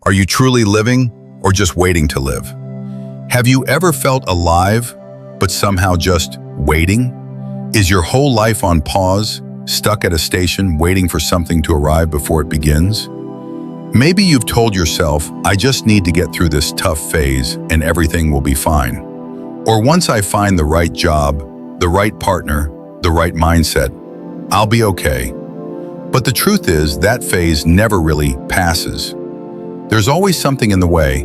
Are you truly living or just waiting to live? Have you ever felt alive, but somehow just waiting? Is your whole life on pause, stuck at a station waiting for something to arrive before it begins? Maybe you've told yourself, I just need to get through this tough phase and everything will be fine. Or once I find the right job, the right partner, the right mindset, I'll be okay. But the truth is that phase never really passes. There's always something in the way,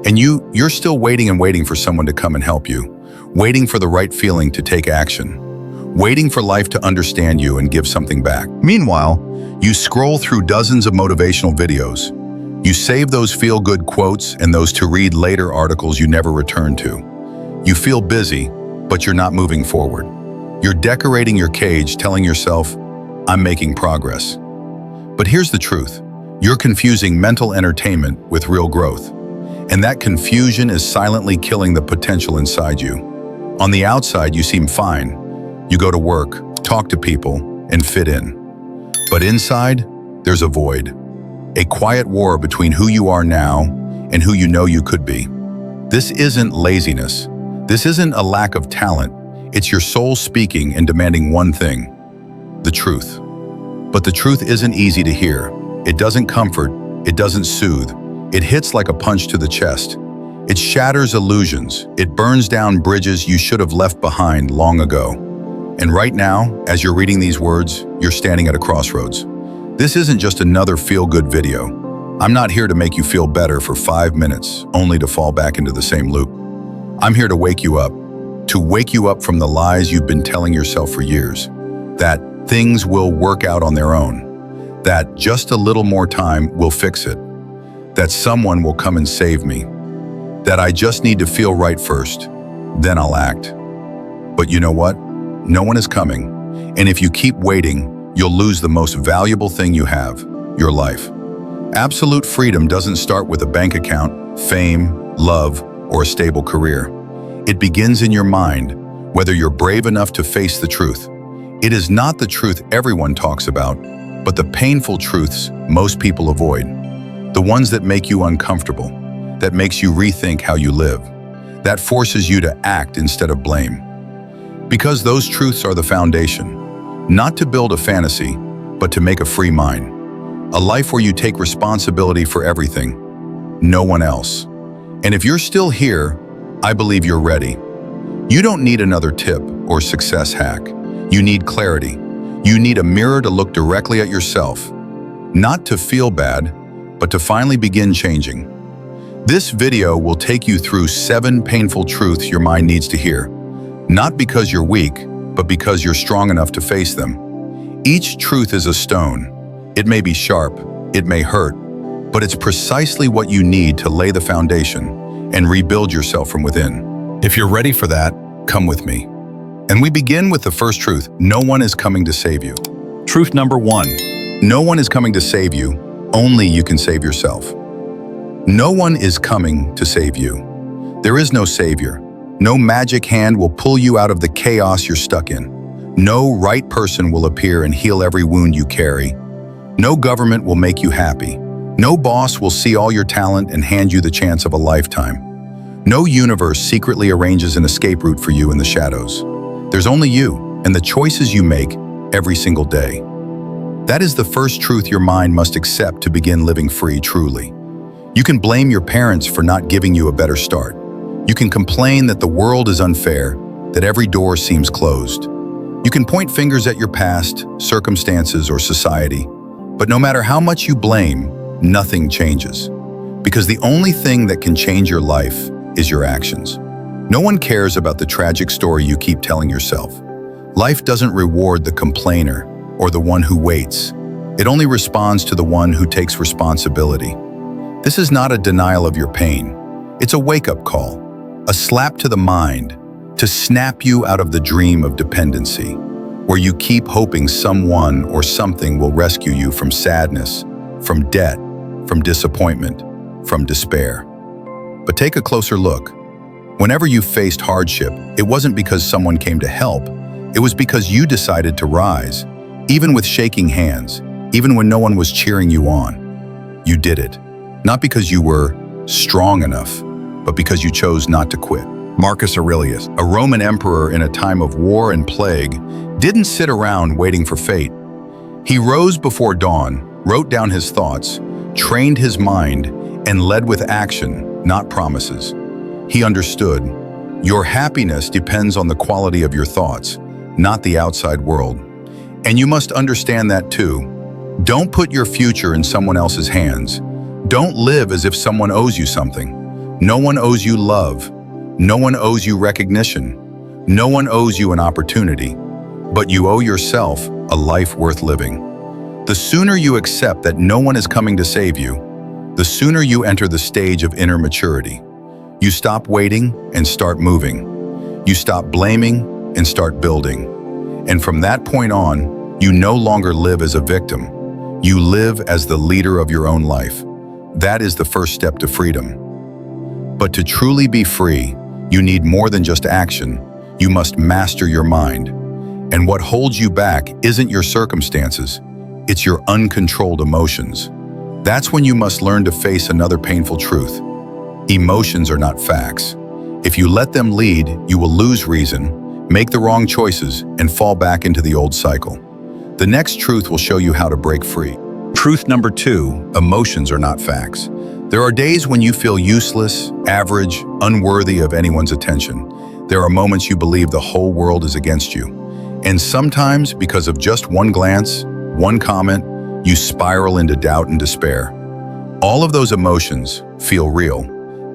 and you're still waiting and waiting for someone to come and help you, waiting for the right feeling to take action, waiting for life to understand you and give something back. Meanwhile, you scroll through dozens of motivational videos. You save those feel-good quotes and those to read later articles you never return to. You feel busy, but you're not moving forward. You're decorating your cage, telling yourself, I'm making progress. But here's the truth. You're confusing mental entertainment with real growth. And that confusion is silently killing the potential inside you. On the outside, you seem fine. You go to work, talk to people, and fit in. But inside, there's a void. A quiet war between who you are now and who you know you could be. This isn't laziness. This isn't a lack of talent. It's your soul speaking and demanding one thing: the truth. But the truth isn't easy to hear. It doesn't comfort, it doesn't soothe. It hits like a punch to the chest. It shatters illusions. It burns down bridges you should have left behind long ago. And right now, as you're reading these words, you're standing at a crossroads. This isn't just another feel-good video. I'm not here to make you feel better for 5 minutes, only to fall back into the same loop. I'm here to wake you up from the lies you've been telling yourself for years. That things will work out on their own. That just a little more time will fix it. That someone will come and save me. That I just need to feel right first, then I'll act. But you know what? No one is coming. And if you keep waiting, you'll lose the most valuable thing you have, your life. Absolute freedom doesn't start with a bank account, fame, love, or a stable career. It begins in your mind, whether you're brave enough to face the truth. It is not the truth everyone talks about, but the painful truths most people avoid. The ones that make you uncomfortable, that makes you rethink how you live, that forces you to act instead of blame. Because those truths are the foundation, not to build a fantasy, but to make a free mind. A life where you take responsibility for everything, no one else. And if you're still here, I believe you're ready. You don't need another tip or success hack. You need clarity. You need a mirror to look directly at yourself, not to feel bad, but to finally begin changing. This video will take you through 7 painful truths your mind needs to hear, not because you're weak, but because you're strong enough to face them. Each truth is a stone. It may be sharp, it may hurt, but it's precisely what you need to lay the foundation and rebuild yourself from within. If you're ready for that, come with me. And we begin with the first truth: no one is coming to save you. Truth number 1, no one is coming to save you, only you can save yourself. No one is coming to save you. There is no savior. No magic hand will pull you out of the chaos you're stuck in. No right person will appear and heal every wound you carry. No government will make you happy. No boss will see all your talent and hand you the chance of a lifetime. No universe secretly arranges an escape route for you in the shadows. There's only you and the choices you make every single day. That is the first truth your mind must accept to begin living free truly. You can blame your parents for not giving you a better start. You can complain that the world is unfair, that every door seems closed. You can point fingers at your past, circumstances, or society. But no matter how much you blame, nothing changes. Because the only thing that can change your life is your actions. No one cares about the tragic story you keep telling yourself. Life doesn't reward the complainer or the one who waits. It only responds to the one who takes responsibility. This is not a denial of your pain. It's a wake-up call, a slap to the mind to snap you out of the dream of dependency, where you keep hoping someone or something will rescue you from sadness, from debt, from disappointment, from despair. But take a closer look. Whenever you faced hardship, it wasn't because someone came to help. It was because you decided to rise, even with shaking hands, even when no one was cheering you on. You did it. not because you were strong enough, but because you chose not to quit. Marcus Aurelius, a Roman emperor in a time of war and plague, didn't sit around waiting for fate. He rose before dawn, wrote down his thoughts, trained his mind, and led with action, not promises. He understood, your happiness depends on the quality of your thoughts, not the outside world. And you must understand that too. Don't put your future in someone else's hands. Don't live as if someone owes you something. No one owes you love. No one owes you recognition. No one owes you an opportunity. But you owe yourself a life worth living. The sooner you accept that no one is coming to save you, the sooner you enter the stage of inner maturity. You stop waiting and start moving. You stop blaming and start building. And from that point on, you no longer live as a victim. You live as the leader of your own life. That is the first step to freedom. But to truly be free, you need more than just action. You must master your mind. And what holds you back isn't your circumstances, it's your uncontrolled emotions. That's when you must learn to face another painful truth. Emotions are not facts. If you let them lead, you will lose reason, make the wrong choices, and fall back into the old cycle. The next truth will show you how to break free. Truth number 2, emotions are not facts. There are days when you feel useless, average, unworthy of anyone's attention. There are moments you believe the whole world is against you. And sometimes, because of just one glance, one comment, you spiral into doubt and despair. All of those emotions feel real,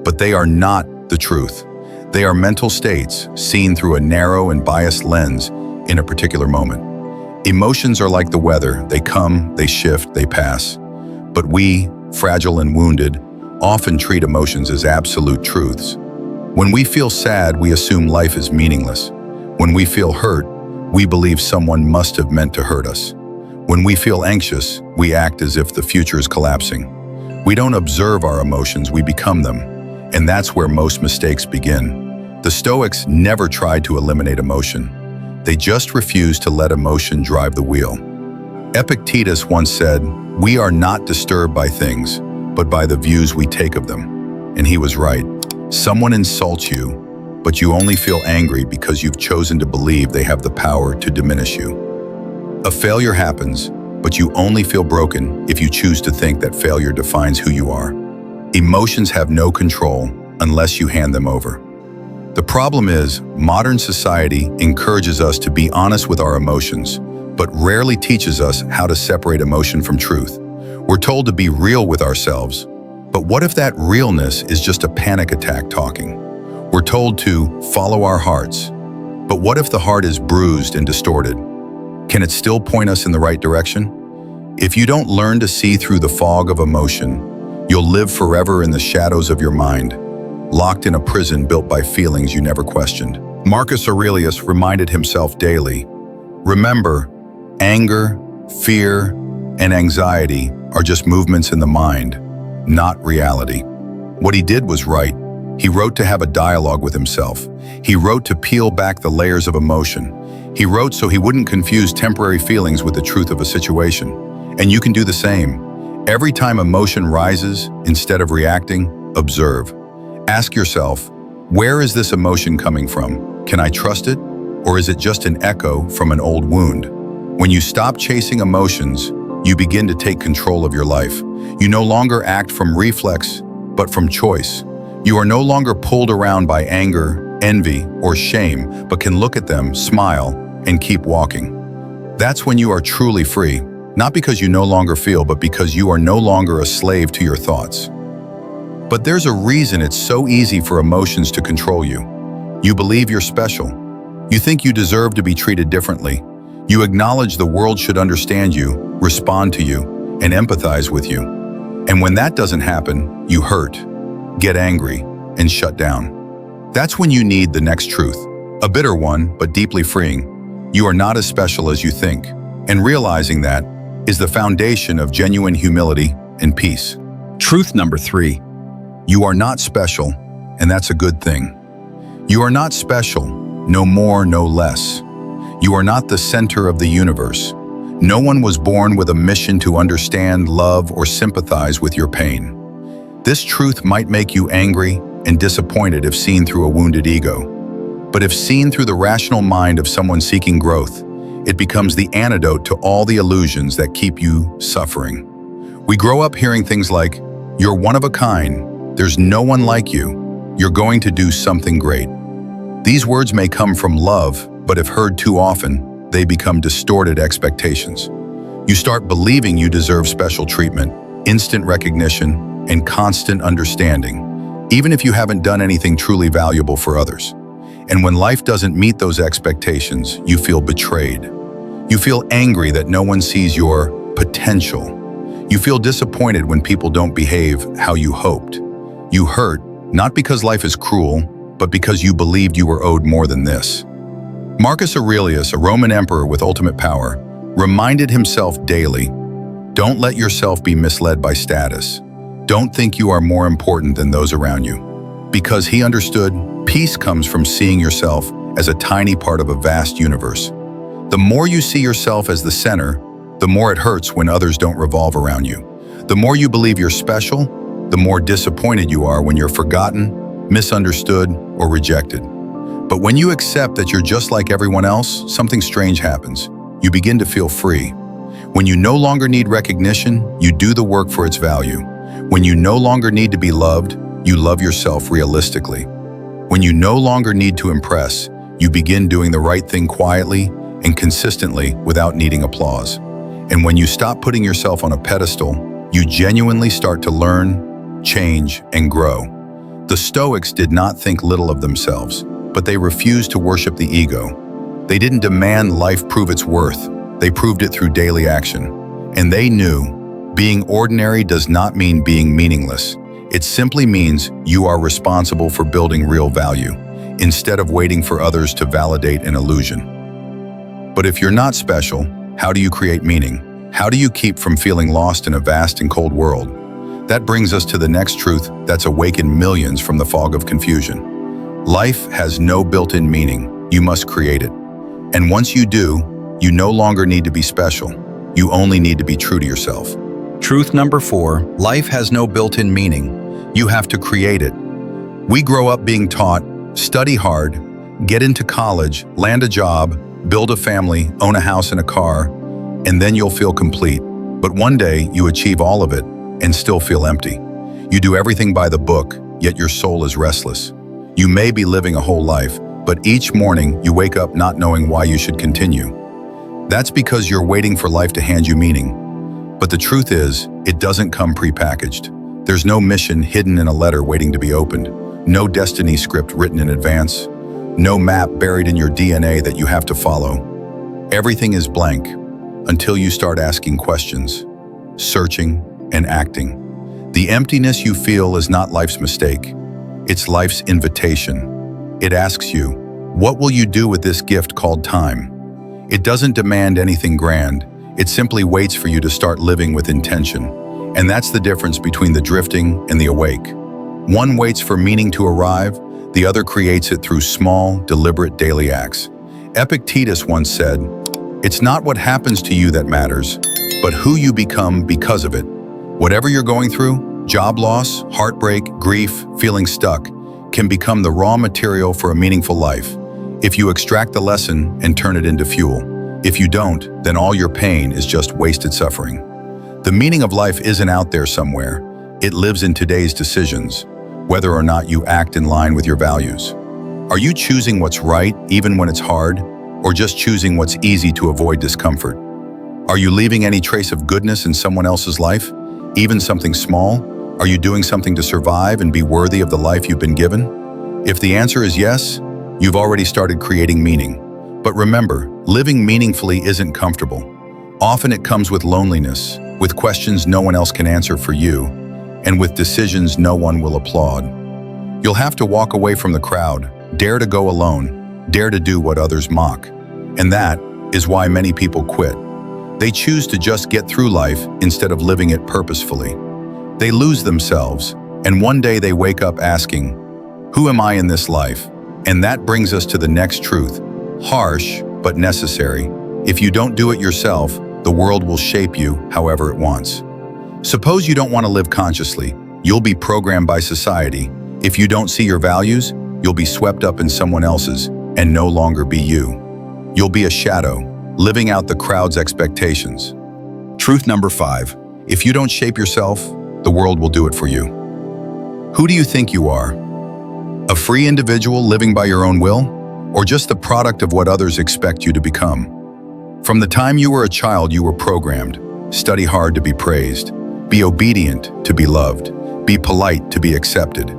but they are not the truth. They are mental states seen through a narrow and biased lens in a particular moment. Emotions are like the weather. They come, they shift, they pass. But we, fragile and wounded, often treat emotions as absolute truths. When we feel sad, we assume life is meaningless. When we feel hurt, we believe someone must have meant to hurt us. When we feel anxious, we act as if the future is collapsing. We don't observe our emotions, we become them. And that's where most mistakes begin. The Stoics never tried to eliminate emotion. They just refused to let emotion drive the wheel. Epictetus once said, "We are not disturbed by things, but by the views we take of them." And he was right. Someone insults you, but you only feel angry because you've chosen to believe they have the power to diminish you. A failure happens, but you only feel broken if you choose to think that failure defines who you are. Emotions have no control unless you hand them over. The problem is, modern society encourages us to be honest with our emotions, but rarely teaches us how to separate emotion from truth. We're told to be real with ourselves, but what if that realness is just a panic attack talking? We're told to follow our hearts, but what if the heart is bruised and distorted? Can it still point us in the right direction? If you don't learn to see through the fog of emotion, you'll live forever in the shadows of your mind, locked in a prison built by feelings you never questioned. Marcus Aurelius reminded himself daily, remember, anger, fear, and anxiety are just movements in the mind, not reality. What he did was right. He wrote to have a dialogue with himself. He wrote to peel back the layers of emotion. He wrote so he wouldn't confuse temporary feelings with the truth of a situation. And you can do the same. Every time emotion rises, instead of reacting, observe. Ask yourself, where is this emotion coming from? Can I trust it? Or is it just an echo from an old wound? When you stop chasing emotions, you begin to take control of your life. You no longer act from reflex, but from choice. You are no longer pulled around by anger, envy, or shame, but can look at them, smile, and keep walking. That's when you are truly free, not because you no longer feel, but because you are no longer a slave to your thoughts. But there's a reason it's so easy for emotions to control you. You believe you're special. You think you deserve to be treated differently. You acknowledge the world should understand you, respond to you, and empathize with you. And when that doesn't happen, you hurt, get angry, and shut down. That's when you need the next truth, a bitter one, but deeply freeing. You are not as special as you think, and realizing that is the foundation of genuine humility and peace. Truth number 3. You are not special, and that's a good thing. You are not special, no more, no less. You are not the center of the universe. No one was born with a mission to understand, love, or sympathize with your pain. This truth might make you angry and disappointed if seen through a wounded ego. But if seen through the rational mind of someone seeking growth, it becomes the antidote to all the illusions that keep you suffering. We grow up hearing things like, "You're one of a kind, there's no one like you, you're going to do something great." These words may come from love, but if heard too often, they become distorted expectations. You start believing you deserve special treatment, instant recognition, and constant understanding, even if you haven't done anything truly valuable for others. And when life doesn't meet those expectations, you feel betrayed. You feel angry that no one sees your potential. You feel disappointed when people don't behave how you hoped. You hurt, not because life is cruel, but because you believed you were owed more than this. Marcus Aurelius, a Roman emperor with ultimate power, reminded himself daily, "Don't let yourself be misled by status. Don't think you are more important than those around you." Because he understood, peace comes from seeing yourself as a tiny part of a vast universe. The more you see yourself as the center, the more it hurts when others don't revolve around you. The more you believe you're special, the more disappointed you are when you're forgotten, misunderstood, or rejected. But when you accept that you're just like everyone else, something strange happens. You begin to feel free. When you no longer need recognition, you do the work for its value. When you no longer need to be loved, you love yourself realistically. When you no longer need to impress, you begin doing the right thing quietly and consistently without needing applause. And when you stop putting yourself on a pedestal, you genuinely start to learn, change, and grow. The Stoics did not think little of themselves, but they refused to worship the ego. They didn't demand life prove its worth. They proved it through daily action. And they knew being ordinary does not mean being meaningless. It simply means you are responsible for building real value, instead of waiting for others to validate an illusion. But if you're not special, how do you create meaning? How do you keep from feeling lost in a vast and cold world? That brings us to the next truth that's awakened millions from the fog of confusion. Life has no built-in meaning. You must create it. And once you do, you no longer need to be special. You only need to be true to yourself. Truth number 4, life has no built-in meaning. You have to create it. We grow up being taught, study hard, get into college, land a job, build a family, own a house and a car, and then you'll feel complete. But one day you achieve all of it and still feel empty. You do everything by the book, yet your soul is restless. You may be living a whole life, but each morning you wake up not knowing why you should continue. That's because you're waiting for life to hand you meaning. But the truth is, it doesn't come prepackaged. There's no mission hidden in a letter waiting to be opened, no destiny script written in advance, no map buried in your DNA that you have to follow. Everything is blank until you start asking questions, searching, and acting. The emptiness you feel is not life's mistake. It's life's invitation. It asks you, what will you do with this gift called time? It doesn't demand anything grand. It simply waits for you to start living with intention. And that's the difference between the drifting and the awake. One waits for meaning to arrive, the other creates it through small, deliberate daily acts. Epictetus once said, "It's not what happens to you that matters, but who you become because of it." Whatever you're going through, job loss, heartbreak, grief, feeling stuck, can become the raw material for a meaningful life if you extract the lesson and turn it into fuel. If you don't, then all your pain is just wasted suffering. The meaning of life isn't out there somewhere. It lives in today's decisions, whether or not you act in line with your values. Are you choosing what's right even when it's hard, or just choosing what's easy to avoid discomfort? Are you leaving any trace of goodness in someone else's life, even something small? Are you doing something to survive and be worthy of the life you've been given? If the answer is yes, you've already started creating meaning. But remember, living meaningfully isn't comfortable. Often it comes with loneliness, with questions no one else can answer for you, and with decisions no one will applaud. You'll have to walk away from the crowd, dare to go alone, dare to do what others mock. And that is why many people quit. They choose to just get through life instead of living it purposefully. They lose themselves, and one day they wake up asking, "Who am I in this life?" And that brings us to the next truth, harsh but necessary. If you don't do it yourself, the world will shape you however it wants. Suppose you don't want to live consciously. you'll be programmed by society. If you don't see your values, you'll be swept up in someone else's and no longer be you. You'll be a shadow, living out the crowd's expectations. Truth number 5. If you don't shape yourself, the world will do it for you. Who do you think you are? A free individual living by your own will? Or just the product of what others expect you to become? From the time you were a child, you were programmed. Study hard to be praised. Be obedient to be loved. Be polite to be accepted.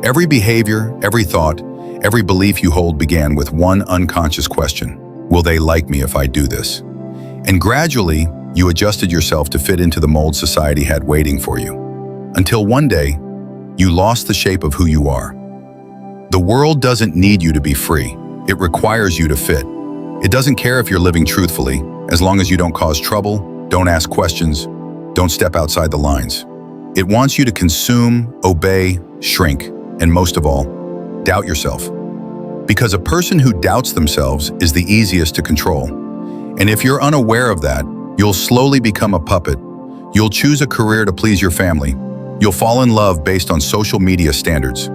Every behavior, every thought, every belief you hold began with one unconscious question. Will they like me if I do this? And gradually, you adjusted yourself to fit into the mold society had waiting for you. Until one day, you lost the shape of who you are. The world doesn't need you to be free. It requires you to fit. It doesn't care if you're living truthfully, as long as you don't cause trouble, don't ask questions, don't step outside the lines. It wants you to consume, obey, shrink, and most of all, doubt yourself. Because a person who doubts themselves is the easiest to control. And if you're unaware of that, you'll slowly become a puppet. You'll choose a career to please your family. You'll fall in love based on social media standards.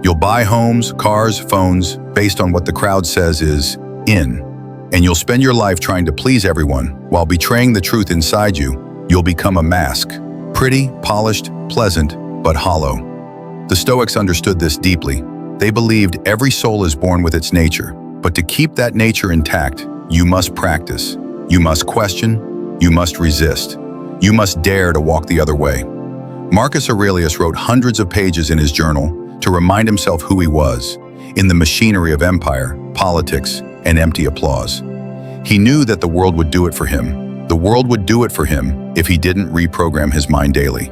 You'll buy homes, cars, phones based on what the crowd says is in. And you'll spend your life trying to please everyone while betraying the truth inside you. You'll become a mask. Pretty, polished, pleasant, but hollow. The Stoics understood this deeply. They believed every soul is born with its nature, but to keep that nature intact, you must practice. You must question. You must resist. You must dare to walk the other way. Marcus Aurelius wrote hundreds of pages in his journal to remind himself who he was, in the machinery of empire, politics, and empty applause. He knew that the world would do it for him. The world would do it for him if he didn't reprogram his mind daily.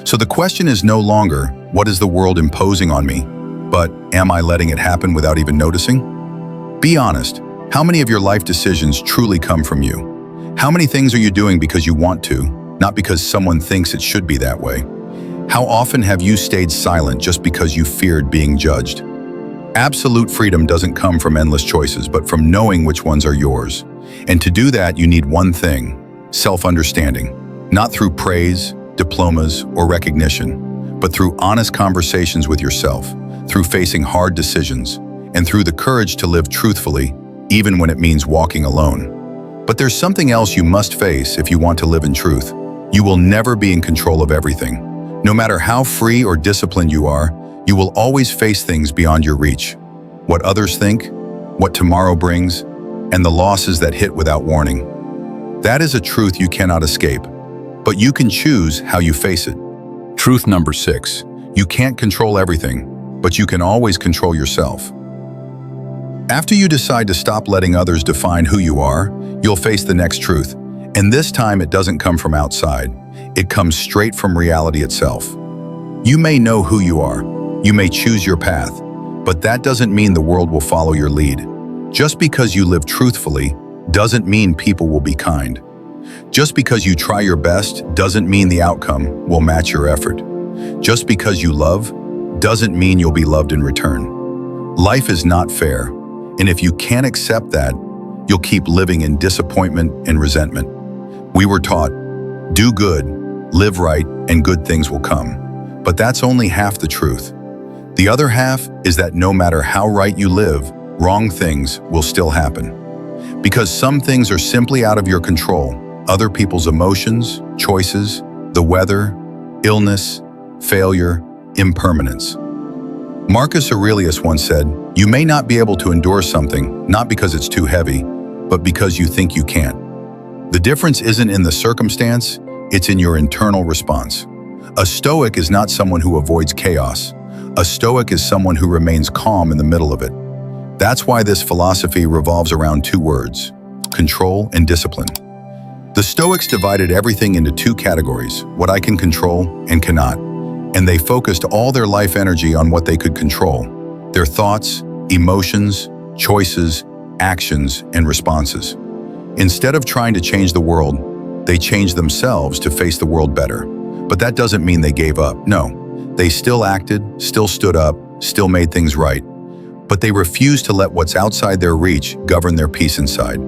So the question is no longer, what is the world imposing on me? But am I letting it happen without even noticing? Be honest. How many of your life decisions truly come from you? How many things are you doing because you want to, not because someone thinks it should be that way? How often have you stayed silent just because you feared being judged? Absolute freedom doesn't come from endless choices, but from knowing which ones are yours. And to do that, you need one thing: self-understanding. Not through praise, diplomas, or recognition, but through honest conversations with yourself, through facing hard decisions, and through the courage to live truthfully, even when it means walking alone. But there's something else you must face if you want to live in truth. You will never be in control of everything. No matter how free or disciplined you are, you will always face things beyond your reach. What others think, what tomorrow brings, and the losses that hit without warning. That is a truth you cannot escape, but you can choose how you face it. Truth number 6. You can't control everything, but you can always control yourself. After you decide to stop letting others define who you are, you'll face the next truth. And this time it doesn't come from outside. It comes straight from reality itself. You may know who you are. You may choose your path, but that doesn't mean the world will follow your lead. Just because you live truthfully doesn't mean people will be kind. Just because you try your best doesn't mean the outcome will match your effort. Just because you love doesn't mean you'll be loved in return. Life is not fair, and if you can't accept that, you'll keep living in disappointment and resentment. We were taught, do good, live right, and good things will come. But that's only half the truth. The other half is that no matter how right you live, wrong things will still happen. Because some things are simply out of your control. Other people's emotions, choices, the weather, illness, failure, impermanence. Marcus Aurelius once said, "You may not be able to endure something, not because it's too heavy, but because you think you can't." The difference isn't in the circumstance, it's in your internal response. A Stoic is not someone who avoids chaos. A Stoic is someone who remains calm in the middle of it. That's why this philosophy revolves around two words: control and discipline. The Stoics divided everything into two categories: what I can control and cannot. And they focused all their life energy on what they could control: their thoughts, emotions, choices, actions, and responses. Instead of trying to change the world, they changed themselves to face the world better. But that doesn't mean they gave up. No, they still acted, still stood up, still made things right. But they refused to let what's outside their reach govern their peace inside.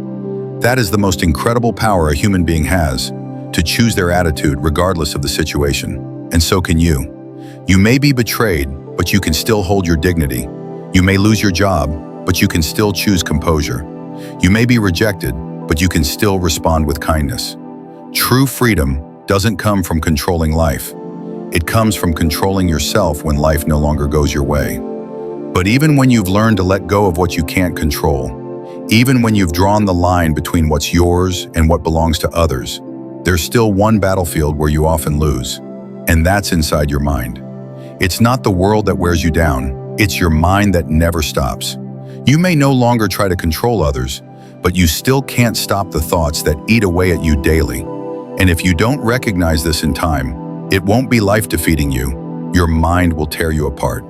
That is the most incredible power a human being has, to choose their attitude regardless of the situation. And so can you. You may be betrayed, but you can still hold your dignity. You may lose your job, but you can still choose composure. You may be rejected, but you can still respond with kindness. True freedom doesn't come from controlling life. It comes from controlling yourself when life no longer goes your way. But even when you've learned to let go of what you can't control, even when you've drawn the line between what's yours and what belongs to others, there's still one battlefield where you often lose, and that's inside your mind. It's not the world that wears you down, it's your mind that never stops. You may no longer try to control others, but you still can't stop the thoughts that eat away at you daily. And if you don't recognize this in time, it won't be life defeating you. Your mind will tear you apart.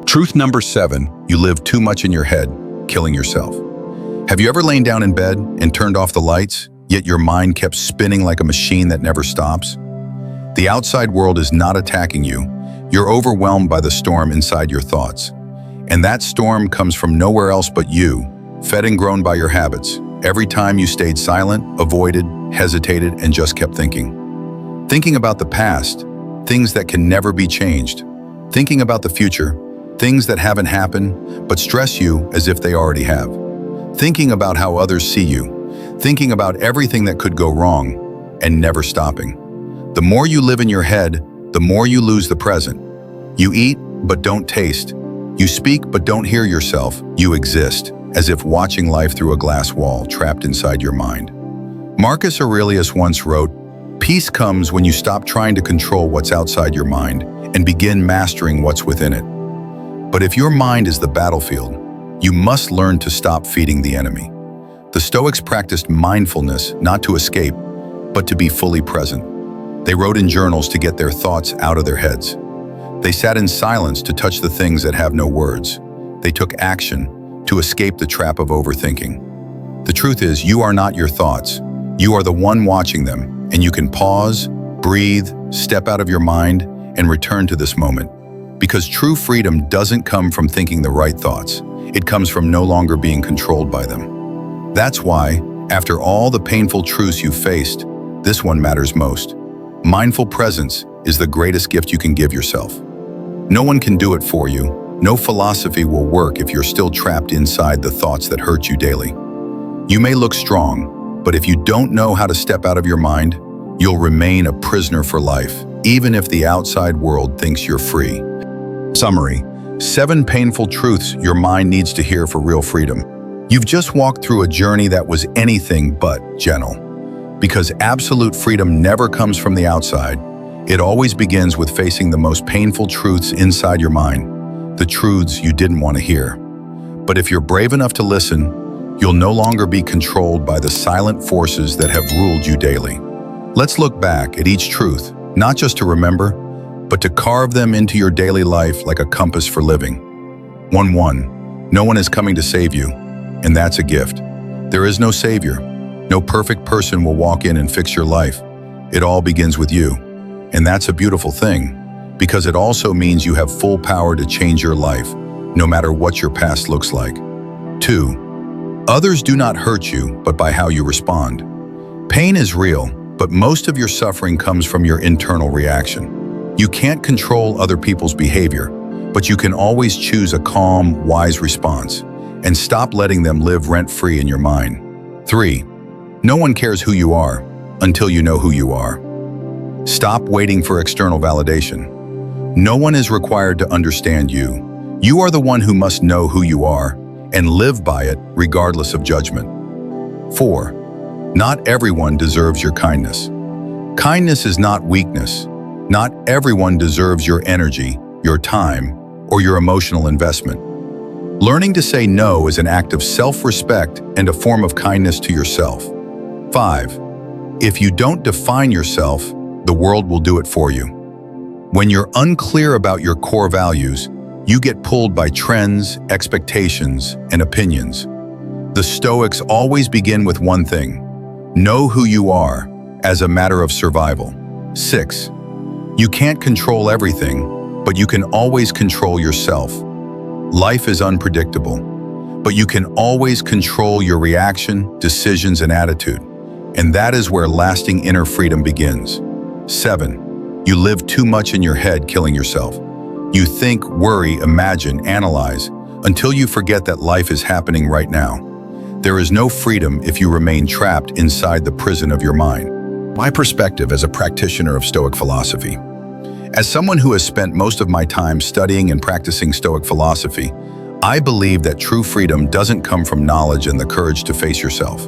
Truth number 7, you live too much in your head, killing yourself. Have you ever lain down in bed and turned off the lights, yet your mind kept spinning like a machine that never stops? The outside world is not attacking you. You're overwhelmed by the storm inside your thoughts. And that storm comes from nowhere else but you, fed and grown by your habits. Every time you stayed silent, avoided, hesitated, and just kept thinking. Thinking about the past, things that can never be changed. Thinking about the future, things that haven't happened, but stress you as if they already have. Thinking about how others see you. Thinking about everything that could go wrong, and never stopping. The more you live in your head, the more you lose the present. You eat, but don't taste. You speak, but don't hear yourself. You exist, as if watching life through a glass wall trapped inside your mind. Marcus Aurelius once wrote, "Peace comes when you stop trying to control what's outside your mind and begin mastering what's within it." But if your mind is the battlefield, you must learn to stop feeding the enemy. The Stoics practiced mindfulness not to escape, but to be fully present. They wrote in journals to get their thoughts out of their heads. They sat in silence to touch the things that have no words. They took action to escape the trap of overthinking. The truth is, you are not your thoughts. You are the one watching them, and you can pause, breathe, step out of your mind, and return to this moment. Because true freedom doesn't come from thinking the right thoughts. It comes from no longer being controlled by them. That's why, after all the painful truths you faced, this one matters most. Mindful presence is the greatest gift you can give yourself. No one can do it for you. No philosophy will work if you're still trapped inside the thoughts that hurt you daily. You may look strong, but if you don't know how to step out of your mind, you'll remain a prisoner for life, even if the outside world thinks you're free. Summary: 7 painful truths your mind needs to hear for real freedom. You've just walked through a journey that was anything but gentle. Because absolute freedom never comes from the outside. It always begins with facing the most painful truths inside your mind, the truths you didn't want to hear. But if you're brave enough to listen, you'll no longer be controlled by the silent forces that have ruled you daily. Let's look back at each truth, not just to remember, but to carve them into your daily life like a compass for living. 1. No one is coming to save you, and that's a gift. There is no savior. No perfect person will walk in and fix your life. It all begins with you. And that's a beautiful thing, because it also means you have full power to change your life, no matter what your past looks like. 2. Others do not hurt you, but by how you respond. Pain is real, but most of your suffering comes from your internal reaction. You can't control other people's behavior, but you can always choose a calm, wise response, and stop letting them live rent-free in your mind. 3. No one cares who you are until you know who you are. Stop waiting for external validation. No one is required to understand you. You are the one who must know who you are and live by it regardless of judgment. 4. Not everyone deserves your kindness. Kindness is not weakness. Not everyone deserves your energy, your time, or your emotional investment. Learning to say no is an act of self-respect and a form of kindness to yourself. 5. If you don't define yourself, the world will do it for you. When you're unclear about your core values, you get pulled by trends, expectations, and opinions. The Stoics always begin with one thing: know who you are, as a matter of survival. 6. You can't control everything, but you can always control yourself. Life is unpredictable, but you can always control your reaction, decisions, and attitude. And that is where lasting inner freedom begins. 7. You live too much in your head, killing yourself. You think, worry, imagine, analyze, until you forget that life is happening right now. There is no freedom if you remain trapped inside the prison of your mind. My perspective as a practitioner of Stoic philosophy. As someone who has spent most of my time studying and practicing Stoic philosophy, I believe that true freedom doesn't come from knowledge and the courage to face yourself.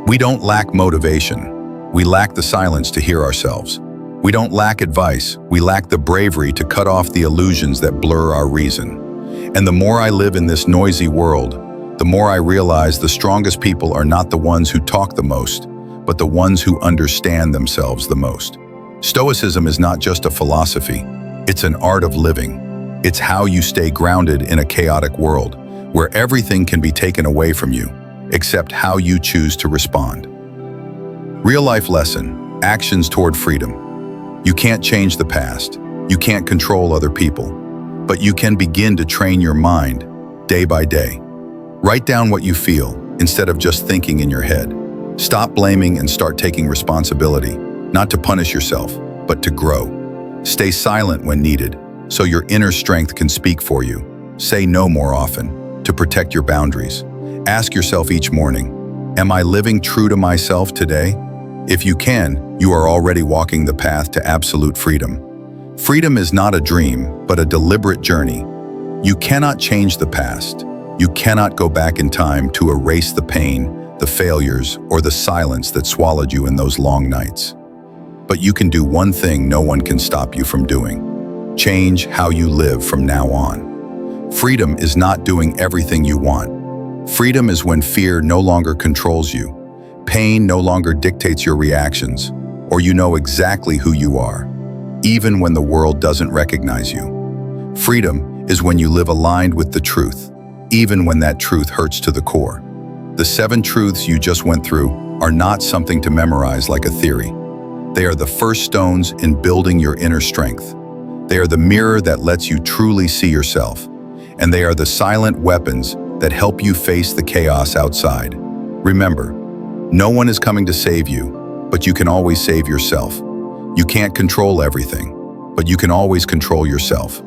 We don't lack motivation. We lack the silence to hear ourselves. We don't lack advice. We lack the bravery to cut off the illusions that blur our reason. And the more I live in this noisy world, the more I realize the strongest people are not the ones who talk the most, but the ones who understand themselves the most. Stoicism is not just a philosophy, it's an art of living. It's how you stay grounded in a chaotic world, where everything can be taken away from you, except how you choose to respond. Real-life lesson, actions toward freedom. You can't change the past, you can't control other people, but you can begin to train your mind day by day. Write down what you feel instead of just thinking in your head. Stop blaming and start taking responsibility, not to punish yourself, but to grow. Stay silent when needed, so your inner strength can speak for you. Say no more often, to protect your boundaries. Ask yourself each morning, am I living true to myself today? If you can, you are already walking the path to absolute freedom. Freedom is not a dream, but a deliberate journey. You cannot change the past. You cannot go back in time to erase the pain, the failures, or the silence that swallowed you in those long nights. But you can do one thing no one can stop you from doing. Change how you live from now on. Freedom is not doing everything you want. Freedom is when fear no longer controls you, pain no longer dictates your reactions, or you know exactly who you are, even when the world doesn't recognize you. Freedom is when you live aligned with the truth, even when that truth hurts to the core. The 7 truths you just went through are not something to memorize like a theory. They are the first stones in building your inner strength. They are the mirror that lets you truly see yourself. And they are the silent weapons that help you face the chaos outside. Remember, no one is coming to save you, but you can always save yourself. You can't control everything, but you can always control yourself.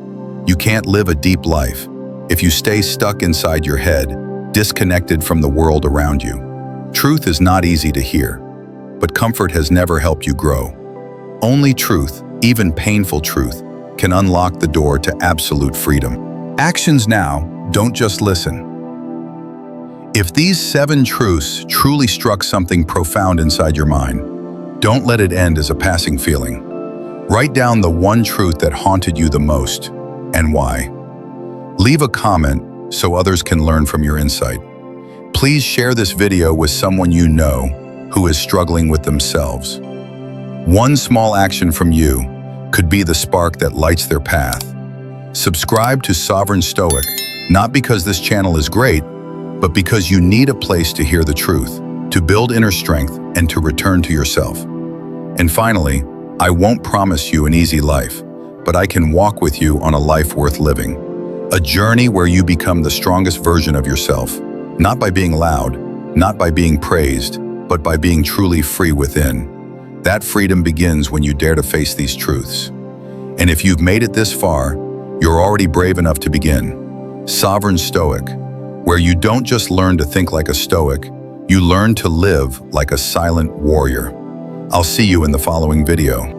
You can't live a deep life if you stay stuck inside your head, disconnected from the world around you. Truth is not easy to hear, but comfort has never helped you grow. Only truth, even painful truth, can unlock the door to absolute freedom. Actions now, don't just listen. If these 7 truths truly struck something profound inside your mind, don't let it end as a passing feeling. Write down the one truth that haunted you the most, and why. Leave a comment so others can learn from your insight. Please share this video with someone you know who is struggling with themselves. One small action from you could be the spark that lights their path. Subscribe to Sovereign Stoic, not because this channel is great, but because you need a place to hear the truth, to build inner strength, and to return to yourself. And finally, I won't promise you an easy life, but I can walk with you on a life worth living. A journey where you become the strongest version of yourself, not by being loud, not by being praised, but by being truly free within. That freedom begins when you dare to face these truths. And if you've made it this far, you're already brave enough to begin. Sovereign Stoic, where you don't just learn to think like a Stoic, you learn to live like a silent warrior. I'll see you in the following video.